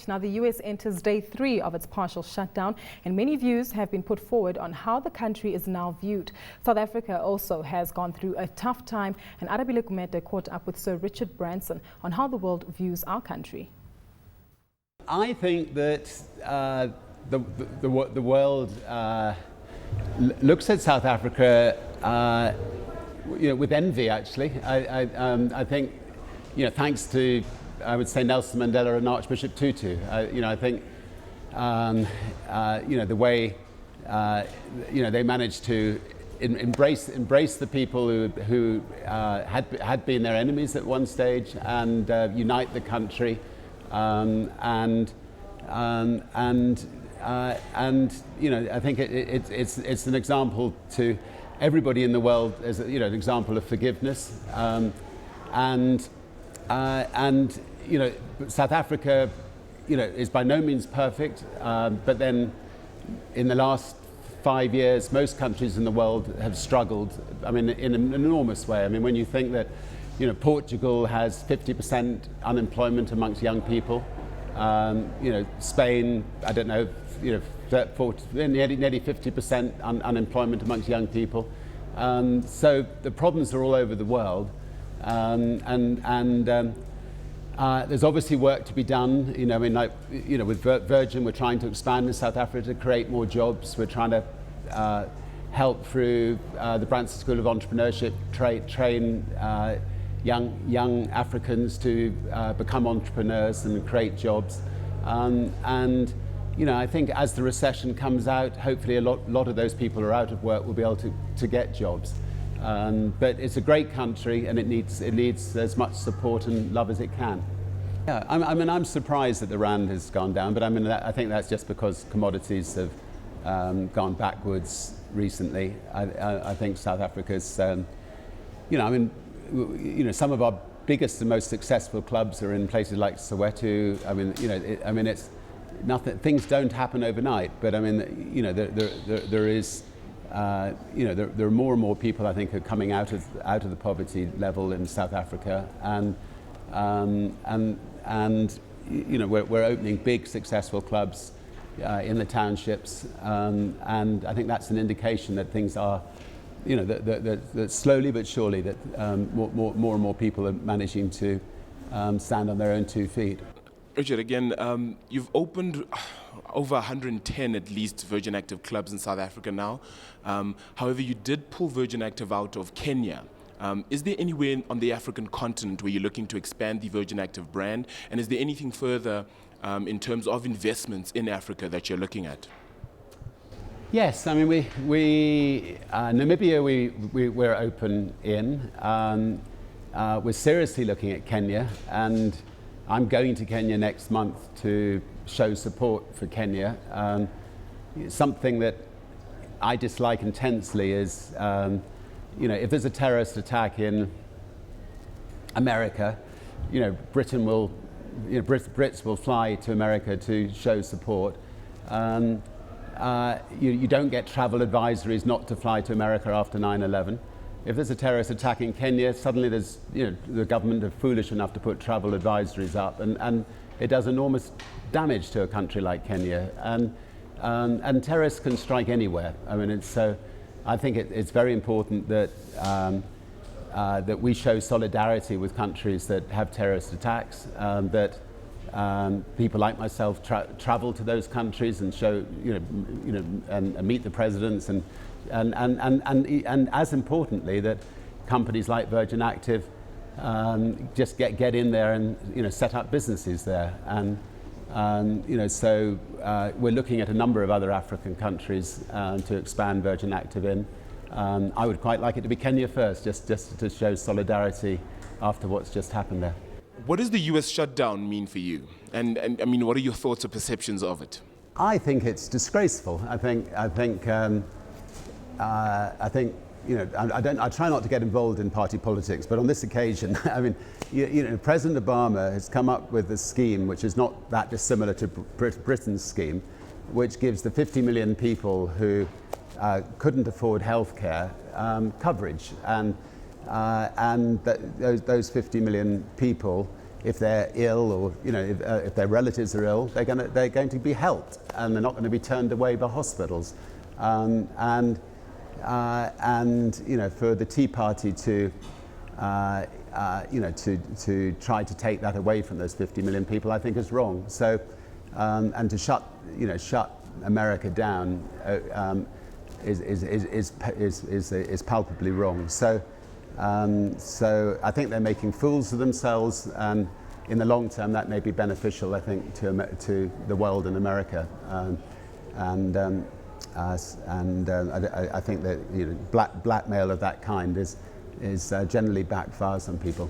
Now, the US enters day 3 of its partial shutdown, and many views have been put forward on how the country is now viewed. South Africa also has gone through a tough time, and Arabile Gumede caught up with Sir Richard Branson on how the world views our country. I think that the world looks at South Africa with envy, actually. I think, thanks to, I would say, Nelson Mandela and Archbishop Tutu. I think, the way, they managed to embrace the people who had been their enemies at one stage and unite the country, I think it's an example to everybody in the world as an example of forgiveness, South Africa is by no means perfect, but then in the last 5 years most countries in the world have struggled, in an enormous way. When you think that Portugal has 50% unemployment amongst young people, Spain, I don't know, nearly 50% unemployment amongst young people. So the problems are all over the world, there's obviously work to be done. With Virgin, we're trying to expand in South Africa to create more jobs. We're trying to help through the Branson School of Entrepreneurship train young Africans to become entrepreneurs and create jobs. I think as the recession comes out, hopefully a lot of those people who are out of work will be able to get jobs. But it's a great country, and it needs as much support and love as it can. Yeah, I'm surprised that the rand has gone down, but I think that's just because commodities have gone backwards recently. I think South Africa's, some of our biggest and most successful clubs are in places like Soweto. It's nothing. Things don't happen overnight, but there is. There are more and more people, I think, are coming out of the poverty level in South Africa, we're opening big, successful clubs in the townships, and I think that's an indication that things are, that slowly but surely that more and more people are managing to stand on their own 2 feet. Richard, again, you've opened over 110 at least Virgin Active clubs in South Africa now. However, you did pull Virgin Active out of Kenya. Is there anywhere on the African continent where you're looking to expand the Virgin Active brand? And is there anything further in terms of investments in Africa that you're looking at? Yes, Namibia we're open in. We're seriously looking at Kenya, and I'm going to Kenya next month to show support for Kenya. Something that I dislike intensely is, if there's a terrorist attack in America, Brits will fly to America to show support. You don't get travel advisories not to fly to America after 9/11. If there's a terrorist attack in Kenya, suddenly there's, the government are foolish enough to put travel advisories up, and it does enormous damage to a country like Kenya. And terrorists can strike anywhere. I think it's very important that that we show solidarity with countries that have terrorist attacks. That people like myself travel to those countries and show, and meet the presidents, and as importantly, that companies like Virgin Active just get in there and set up businesses there. So we're looking at a number of other African countries to expand Virgin Active in. I would quite like it to be Kenya first, just to show solidarity after what's just happened there. What does the US shutdown mean for you? And what are your thoughts or perceptions of it? I think it's disgraceful. I try not to get involved in party politics, but on this occasion, President Obama has come up with a scheme which is not that dissimilar to Britain's scheme, which gives the 50 million people who couldn't afford healthcare those 50 million people, if they're ill, or if their relatives are ill, they're going to be helped, and they're not going to be turned away by hospitals. And for the Tea Party to try to take that away from those 50 million people, I think is wrong. So, and to shut America down is palpably wrong. So I think they're making fools of themselves, and in the long term that may be beneficial, I think, to the world and America. I think that blackmail of that kind is generally backfires on people.